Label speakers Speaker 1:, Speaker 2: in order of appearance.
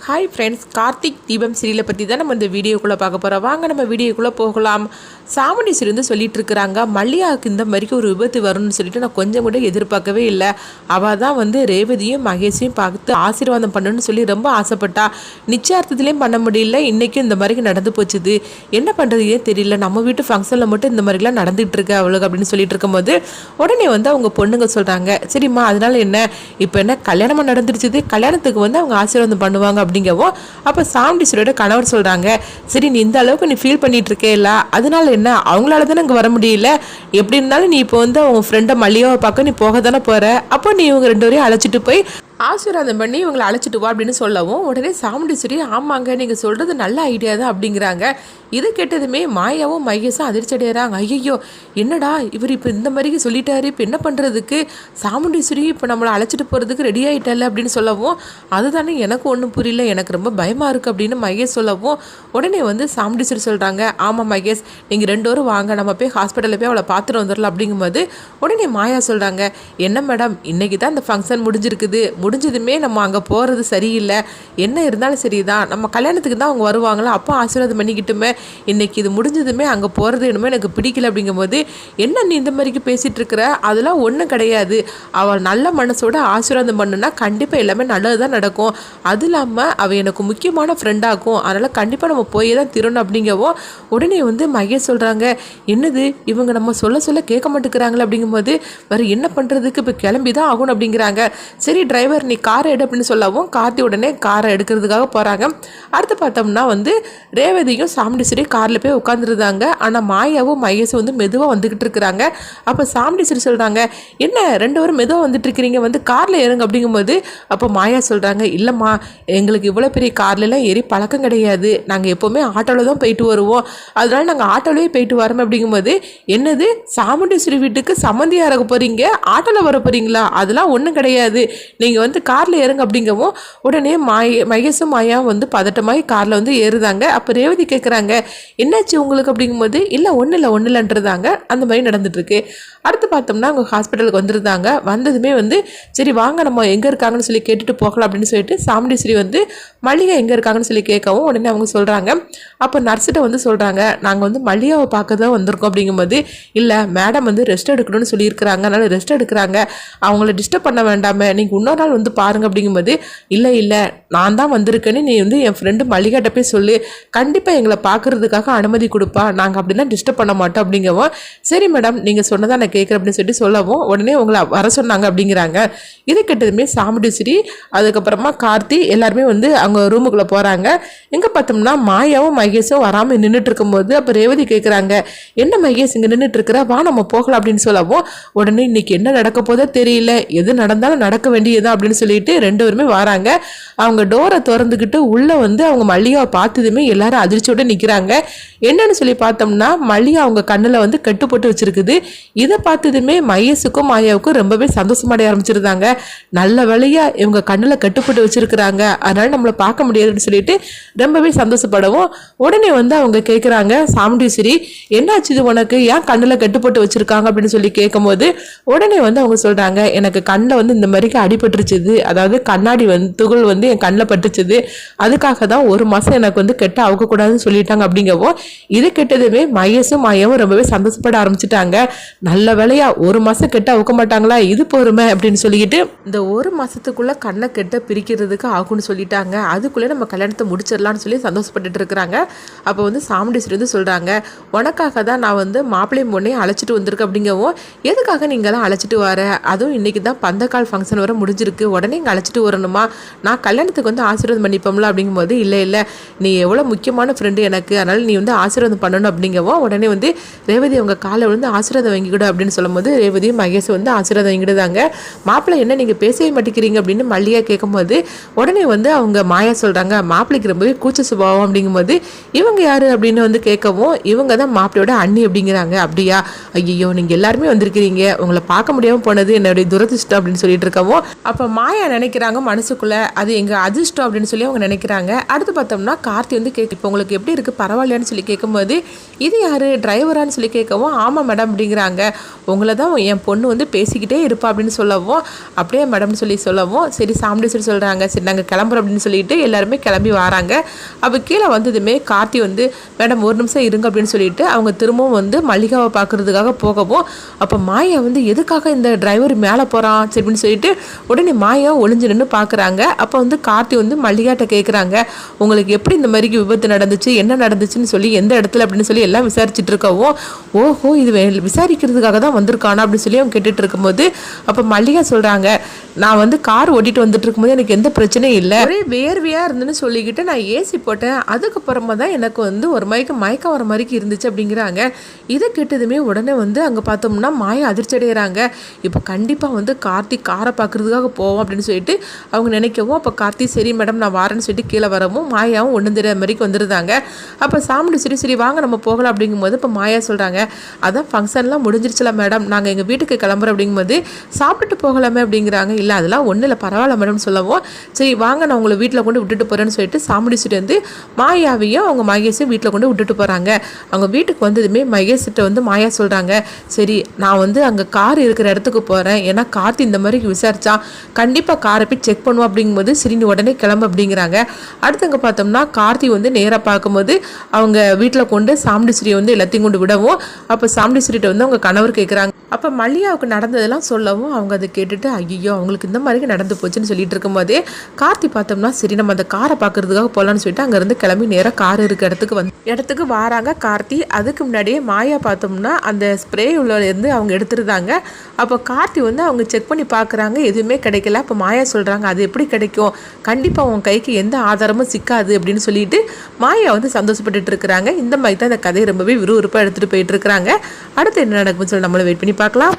Speaker 1: Hi friends, Karthik தீபம் சீரியலை பற்றி தான் நம்ம இந்த வீடியோக்குள்ளே பார்க்க போகிறோம். வாங்க நம்ம வீடியோக்குள்ளே போகலாம். சாமுண்டீஸ்வரி வந்து சொல்லிட்டு இருக்கிறாங்க, மல்லிகாவுக்கு இந்த மாதிரிக்கு ஒரு விபத்து வரும்னு சொல்லிட்டு நான் கொஞ்சம் கூட எதிர்பார்க்கவே இல்லை. அவள் தான் வந்து ரேவதியும் மகேஷையும் பார்த்து ஆசீர்வாதம் பண்ணணும்னு சொல்லி ரொம்ப ஆசைப்பட்டா. நிச்சயார்த்தத்துலேயும் பண்ண முடியல, இன்றைக்கும் இந்த மாதிரிக்கு நடந்து போச்சுது. என்ன பண்ணுறதுனே தெரியல, நம்ம வீட்டு ஃபங்க்ஷனில் மட்டும் இந்த மாதிரிலாம் நடந்துகிட்டு இருக்கு அவளுக்கு அப்படின்னு சொல்லிட்டு இருக்கும்போது உடனே வந்து அவங்க பொண்ணுங்க சொல்கிறாங்க, சரிம்மா அதனால என்ன, இப்போ என்ன கல்யாணமாக நடந்துருச்சுது, கல்யாணத்துக்கு வந்து அவங்க ஆசீர்வாதம் பண்ணுவாங்க அப்படிங்கவும். அப்போ சாமுண்டீஸ்வரியோட கணவர் சொல்கிறாங்க, சரி நீ இந்த அளவுக்கு நீ ஃபீல் பண்ணிட்டு இருக்கேல்ல, அதனால என்ன, அவங்களால தானே இங்கே வர முடியல, எப்படி இருந்தாலும் நீ இப்போ வந்து அவங்க ஃப்ரெண்டை மல்லிகாவை பார்க்க நீ போக தானே போகிற, அப்போ நீ இவங்க ரெண்டு பேரையும் அழைச்சிட்டு போய் ஆசீர்வாதம் பண்ணி இவங்களை அழைச்சிட்டு வா அப்படின்னு சொல்லவும் உடனே சாமுண்டீஸ்வரி ஆமாங்க நீங்கள் சொல்கிறது நல்ல ஐடியா தான் அப்படிங்கிறாங்க. இது கேட்டதுமே மாயாவும் மகேஷும் அதிர்ச்சி அடைகிறாங்க. ஐயோ என்னடா இவர் இப்போ இந்த மாதிரி சொல்லிட்டாரு, இப்போ என்ன பண்ணுறதுக்கு, சாமுண்டீஸ்வரி இப்போ நம்மளை அழைச்சிட்டு போகிறதுக்கு ரெடி ஆகிட்டல அப்படின்னு சொல்லவும், அதுதானே எனக்கு ஒன்றும் புரியல, எனக்கு ரொம்ப பயமாக இருக்குது அப்படின்னு மகேஷ் சொல்லவும் உடனே வந்து சாமுண்டீஸ்வரி சொல்கிறாங்க, ஆமாம் மகேஷ் நீங்கள் ரெண்டு பேரும் வாங்க, நம்ம போய் ஹாஸ்பிட்டலில் போய் அவளை பார்த்துட்டு வந்துடலாம் அப்படிங்கும்போது உடனே மாயா சொல்கிறாங்க, என்ன மேடம் இன்றைக்கி தான் இந்த ஃபங்க்ஷன் முடிஞ்சிருக்குது, முடிஞ்சதுமே நம்ம அங்கே போகிறது சரியில்லை, என்ன இருந்தாலும் சரிதான், நம்ம கல்யாணத்துக்கு தான் அவங்க வருவாங்களா, அப்போ ஆசீர்வாதம் பண்ணிக்கிட்டுமே, இன்றைக்கி இது முடிஞ்சதுமே அங்கே போகிறது என்னமோ எனக்கு பிடிக்கல அப்படிங்கும்போது, என்ன நீ இந்த மாதிரிக்கு பேசிகிட்டு இருக்கிற, அதெல்லாம் ஒன்றும் கிடையாது, அவள் நல்ல மனசோட ஆசீர்வாதம் பண்ணுனா கண்டிப்பாக எல்லாமே நல்லது தான் நடக்கும், அது இல்லாமல் அவள் எனக்கு முக்கியமான ஃப்ரெண்டாகும், அதனால் கண்டிப்பாக நம்ம போய் தான் திருணும் அப்படிங்கவும் உடனே வந்து மகேஷ் சொல்கிறாங்க, என்னது இவங்க நம்ம சொல்ல கேட்க மாட்டேங்கிறாங்களே அப்படிங்கும்போது வேறு என்ன பண்ணுறதுக்கு, இப்போ கிளம்பி தான் ஆகணும் அப்படிங்கிறாங்க. சரி டிரைவர் நீ காரை எடு அப்படின்னு சொல்லவும் கார்த்தி உடனே காரை எடுக்கிறதுக்காக போகிறாங்க. அடுத்து பார்த்தோம்னா வந்து ரேவதியும் சாமுண்டீஸ்வரி காரில் போய் உட்காந்துருந்தாங்க. ஆனால் மாயாவும் மகேஷும் வந்து மெதுவாக வந்துக்கிட்டு இருக்கிறாங்க. அப்போ சாமுண்டீஸ்வரி சொல்கிறாங்க, என்ன ரெண்டு பேரும் மெதுவாக வந்துட்டு இருக்கிறீங்க, வந்து காரில் ஏறுங்க அப்படிங்கும்போது அப்போ மாயா சொல்கிறாங்க, இல்லைம்மா எங்களுக்கு இவ்வளோ பெரிய கார்லலாம் ஏறி பழக்கம் கிடையாது, நாங்கள் எப்போவுமே ஆட்டோவில் தான் போயிட்டு வருவோம், அதனால நாங்கள் ஆட்டோலேயே போயிட்டு வரோம் அப்படிங்கும்போது, என்னது சாமுண்டீஸ்வரி வீட்டுக்கு சம்மந்தியாக இருக்க போகிறீங்க, ஆட்டோவில் வர போகிறீங்களா, அதெல்லாம் ஒன்றும் கிடையாது, நீங்கள் வந்து காரில் ஏறுங்க அப்படிங்கவும் உடனே மகேஷும் மாயாவும் வந்து பதட்டமாகி காரில் வந்து ஏறுதாங்க. அப்போ ரேவதி கேட்குறாங்க, என்னாச்சு உங்களுக்கு அப்படிங்கும்போது, இல்லை ஒன்றும் இல்லைன்றதாங்க. அந்த மாதிரி நடந்துட்டுருக்கு. அடுத்து பார்த்தோம்னா அவங்க ஹாஸ்பிட்டலுக்கு வந்துருந்தாங்க. வந்ததுமே வந்து சரி வாங்க நம்ம எங்கே இருக்காங்கன்னு சொல்லி கேட்டுட்டு போகலாம் அப்படின்னு சொல்லிட்டு சாமுண்டீஸ்வரி வந்து மல்லிகா எங்கே இருக்காங்கன்னு சொல்லி கேட்கவும் உடனே அவங்க சொல்கிறாங்க, அப்போ நர்ஸிட்ட வந்து சொல்கிறாங்க, நாங்கள் வந்து மல்லிகாவை பார்க்க தான் வந்திருக்கோம் அப்படிங்கும்போது, இல்லை மேடம் வந்து ரெஸ்ட் எடுக்கணும்னு சொல்லியிருக்கிறாங்க, அதனால் ரெஸ்ட் எடுக்கிறாங்க, அவங்கள டிஸ்டர்ப் பண்ண வேண்டாமே, நீங்கள் இன்னொரு நாள் வந்து பாருங்க அப்படிங்கும்போது, இல்லை நான் தான் வந்திருக்கேன்னு நீ வந்து என் ஃப்ரெண்டு மல்லிகாட்ட போய் சொல்லு, கண்டிப்பாக எங்களை பார்க்குறதுக்காக அனுமதி கொடுப்பா, நாங்கள் அப்படிலாம் டிஸ்டர்ப் பண்ண மாட்டோம் அப்படிங்கவும், சரி மேடம் நீங்கள் சொன்னதான் நான் கேட்குறேன் அப்படின்னு சொல்லி சொல்லவும் உடனே உங்களை வர சொன்னாங்க அப்படிங்கிறாங்க. இது கேட்டதுமே சாமுண்டீஸ்வரி அதுக்கப்புறமா கார்த்தி எல்லாருமே வந்து அவங்க ரூமுக்குள்ளே போகிறாங்க. எங்கே பார்த்தோம்னா மாயாவும் மகேஷும் வராமல் நின்றுட்டு இருக்கும்போது அப்போ ரேவதி கேட்குறாங்க, என்ன மகேஷ் இங்கே நின்றுட்டு இருக்கிற, வா நம்ம போகலாம் அப்படின்னு சொல்லவும் உடனே இன்னைக்கு என்ன நடக்க போதோ தெரியல, எது நடந்தாலும் நடக்க வேண்டியதுதான் அப்படின்னு சொல்லிட்டு ரெண்டு பேருமே வராங்க. அவங்க டோரை திறந்துக்கிட்டு உள்ளே வந்து அவங்க மல்லிகாவை பார்த்ததுமே எல்லாரும் அதிர்ச்சியோடு நிற்கிறாங்க. என்னன்னு சொல்லி பார்த்தோம்னா மல்லிகா அவங்க கண்ணில் வந்து கட்டு போட்டு வச்சிருக்குது. இதை பார்த்ததுமே மகேஷுக்கும் மாயாவுக்கும் ரொம்பவே சந்தோஷமடைய ஆரம்பிச்சிருந்தாங்க. நல்ல வேளையா இவங்க கண்ணில் கட்டுப்பட்டு வச்சிருக்கிறாங்க, அதனால நம்மளை பார்க்க முடியாதுன்னு சொல்லிட்டு ரொம்பவே சந்தோஷப்படவும் உடனே வந்து அவங்க கேட்குறாங்க, சாமுண்டீஸ்வரி என்னாச்சு இது உனக்கு, ஏன் கண்ணில் கட்டுப்பட்டு வச்சிருக்காங்க அப்படின்னு சொல்லி கேட்கும்போது உடனே வந்து அவங்க சொல்கிறாங்க, எனக்கு கண்ணில் வந்து இந்த மாதிரிக்கு அடிபட்டுருச்சுது, அதாவது கண்ணாடி வந்து துகள் வந்து என் கண்ணில் பட்டுச்சுது, அதுக்காக தான் ஒரு மாதம் எனக்கு வந்து கெட்ட அவுக்கக்கூடாதுன்னு சொல்லிட்டாங்க அப்படிங்கவும் இது கெட்டதுமே மகேஷும் மாயாவும் ரொம்பவே சந்தோஷப்பட ஆரம்பிச்சுட்டாங்க. நல்ல வேலையா ஒரு மாதம் கெட்ட அவுக்க மாட்டாங்களா, இது பொறுமை அப்படின்னு சொல்லிக்கிட்டு இந்த ஒரு மாதத்துக்குள்ளே கண்ணை கெட்ட பிரிக்கிறதுக்கு ஆகும்னு சொல்லிட்டாங்க, அதுக்குள்ளே நம்ம கல்யாணத்தை முடிச்சிடலான்னு சொல்லி சந்தோஷப்பட்டுட்டு இருக்கிறாங்க. அப்போ வந்து சாமுண்டீஸ்வரி வந்து சொல்கிறாங்க, உனக்காக தான் நான் வந்து மாப்பிள்ளையும் பொண்ணையும் அழைச்சிட்டு வந்திருக்கேன் அப்படிங்கவும், எதுக்காக நீங்கள் தான் அழைச்சிட்டு வர, அதுவும் இன்றைக்கி தான் பந்தக்கால் ஃபங்க்ஷன் வர முடிஞ்சிருக்கு, உடனே இங்கே அழைச்சிட்டு வரணுமா, நான் கல்யாணத்துக்கு வந்து ஆசீர்வாதம் பண்ணிப்போம்ல அப்படிங்கும்போது, இல்லை நீ எவ்வளோ முக்கியமான ஃப்ரெண்டு எனக்கு, அதனால் நீ வந்து ஆசீர்வாதம் பண்ணணும் அப்படிங்கவும் உடனே வந்து ரேவதி அவங்க காலை விழுந்து ஆசீர்வாதம் வாங்கிக்கிடு அப்படின்னு சொல்லும்போது ரேவதியும் மகேஷ் வந்து ஆசீர்வாதம் வாங்கிடுதாங்க. மாப்பிள்ளை என்ன நீங்கள் பேசவே மாட்டேங்கிறீங்க அப்படின்னு மல்லிகா கேட்கும்போது உடனே வந்து அவங்க மாயா சொல்கிறாங்க, மாப்பிள்ளைக்கு ரொம்பவே கூச்ச சுபாவம் அப்படிங்கும்போது இவங்க யார் அப்படின்னு வந்து கேட்கவும் இவங்க தான் மாப்பிள்ளையோட அண்ணி அப்படிங்கிறாங்க. அப்படியா, ஐயோ நீங்கள் எல்லாருமே வந்திருக்கிறீங்க, உங்களை பார்க்க முடியாமல் போனது என்னுடைய துரதிஷ்டம் அப்படின்னு சொல்லிட்டு இருக்கவும் அப்போ மாயா நினைக்கிறாங்க மனசுக்குள்ளே அது எங்கள் அதிர்ஷ்டம் அப்படின்னு சொல்லி அவங்க நினைக்கிறாங்க. அடுத்து பார்த்தோம்னா கார்த்தி வந்து இப்போ உங்களுக்கு எப்படி இருக்குது பரவாயில்லையான்னு சொல்லி கேட்கும்போது இது யார் டிரைவரான்னு சொல்லி கேட்கவும் ஆமாம் மேடம் அப்படிங்கிறாங்க. உங்களை தான் என் பொண்ணு வந்து பேசிக்கிட்டே இருப்பா அப்படின்னு சொல்லவும் அப்படியே மேடம்னு சொல்லவும் சரி சாமுண்டீஸ்வரி சொல்கிறாங்க சரி நாங்கள் கிளம்புறோம் அப்படின்னு சொல்லிட்டு எல்லாருமே கிளம்பி வராங்க. அப்போ கீழே வந்ததுமே கார்த்தி வந்து மேடம் ஒரு நிமிஷம் இருங்க அப்படின்னு சொல்லிட்டு அவங்க திரும்பவும் வந்து மல்லிகாவை பார்க்குறதுக்காக போகவும் அப்போ மாயா வந்து எதுக்காக இந்த டிரைவர் மேலே போகிறான் சரி அப்படின்னு சொல்லிட்டு உடனே மாயா ஒளிஞ்சு நின்று பார்க்குறாங்க. அப்போ வந்து கார்த்தி வந்து மல்லிகாட்ட கேட்குறாங்க உங்களுக்கு எப்படி இந்த மாதிரி விபத்து நடந்துச்சு என்ன நடந்துச்சுன்னு சொல்லி எந்த இடத்துல அப்படின்னு சொல்லி எல்லாம் விசாரிச்சுட்டு இருக்கவும் ஓஹோ இது விசாரிக்கிறதுக்காக தான் வந்திருக்கானா அப்படின்னு சொல்லி அவங்க கேட்டுட்டு இருக்கும்போது அப்போ மல்லிகா சொல்கிறாங்க நான் வந்து கார் ஓட்டிட்டு வந்துட்டு இருக்கும்போது எனக்கு எந்த பிரச்சனையும் இல்லை ஒரே வேர்வையாக இருந்துன்னு சொல்லிக்கிட்டு நான் ஏசி போட்டேன் அதுக்கப்புறமா தான் எனக்கு வந்து ஒரு மயக்கம் வர மாதிரி இருந்துச்சு அப்படிங்கிறாங்க. இதை கேட்டதுமே உடனே வந்து அங்கே பார்த்தோம்னா மாயா அதிர்ச்சி அடைகிறாங்க. இப்போ கண்டிப்பாக வந்து கார்த்தி காரை பார்க்குறதுக்காக போவோம் அப்படின்னு சொல்லிட்டு அவங்க நினைக்கவும் அப்போ கார்த்தி சரி மேடம் நான் வரேன்னு சொல்லிட்டு கீழே வரவும் மாயாவும் ஒன்று தெரியாத மாதிரிக்கு வந்துருந்தாங்க. அப்போ சாமுண்டி சரி வாங்க நம்ம போகலாம் அப்படிங்கும்போது இப்போ மாயா சொல்கிறாங்க அதான் ஃபங்க்ஷன்லாம் முடிஞ்சிருச்சுல மேடம் நாங்கள் எங்கள் வீட்டுக்கு கிளம்புறோம் அப்படிங்கும்போது சாப்பிட்டுட்டு போகலாமே அப்படிங்கிறாங்க. இல்லை அதெல்லாம் ஒன்றும் இல்லை பரவாயில்ல மேடம் சொல்லவும் சரி வாங்க நான் உங்களை வீட்டில் கொண்டு விட்டுட்டு போகிறேன்னு சொல்லிட்டு சாமுண்டீஸ்வரி வந்து மாயாவையும் அவங்க மகேஷையும் வீட்டில் கொண்டு விட்டுட்டு போகிறாங்க. அவங்க வீட்டுக்கு வந்ததுமே மகேஷ்கிட்ட வந்து மாயா சொல்கிறாங்க சரி நான் வந்து அங்கே கார் இருக்கிற இடத்துக்கு போகிறேன் ஏன்னா கார்த்தி இந்த மாதிரி விசாரிச்சா கண்டிப்பாக காரை போய் செக் பண்ணுவோம் அப்படிங்கும்போது சரி நீ உடனே கிளம்பு அப்படிங்கிறாங்க. அடுத்தவங்க பார்த்தோம்னா கார்த்தி வந்து நேராக பார்க்கும்போது அவங்க வீட்டில் கொண்டு சாமுண்டீஸ்வரியை வந்து எல்லாத்தையும் கொண்டு விடவும் அப்போ சாமுண்டீஸ்வரிட்ட வந்து அவங்க கணவர் கேட்குறாங்க. அப்போ மல்லிகாவுக்கு நடந்ததெல்லாம் சொல்லவும் அவங்க அதை கேட்டுட்டு ஐயோ அவங்களுக்கு இந்த மாதிரி நடந்து போச்சுன்னு சொல்லிட்டு இருக்கும்போதே கார்த்தி பார்த்தோம்னா சரி நம்ம அந்த காரை பார்க்கறதுக்காக போகலான்னு சொல்லிட்டு அங்கேருந்து கிளம்பி நேராக கார் இருக்க இடத்துக்கு வராங்க கார்த்தி. அதுக்கு முன்னாடியே மாயா பார்த்தோம்னா அந்த ஸ்ப்ரே உள்ளேருந்து அவங்க எடுத்துருந்தாங்க. அப்போ கார்த்தி வந்து அவங்க செக் பண்ணி பார்க்குறாங்க எதுவுமே கிடைக்கல. அப்போ மாயா சொல்கிறாங்க அது எப்படி கிடைக்கும் கண்டிப்பாக உன் கைக்கு எந்த ஆதாரமும் சிக்காது அப்படின்னு சொல்லிட்டு மாயா வந்து சந்தோஷப்பட்டுட்டு இருக்கிறாங்க. இந்த மாதிரி தான் இந்த கதையை ரொம்பவே விறுவிறுப்பாக எடுத்துகிட்டு போயிட்டு இருக்கிறாங்க. அடுத்து என்ன நடக்கும்னு சொல்லி நம்மளை வெயிட் பண்ணி பார்க்கலாம்.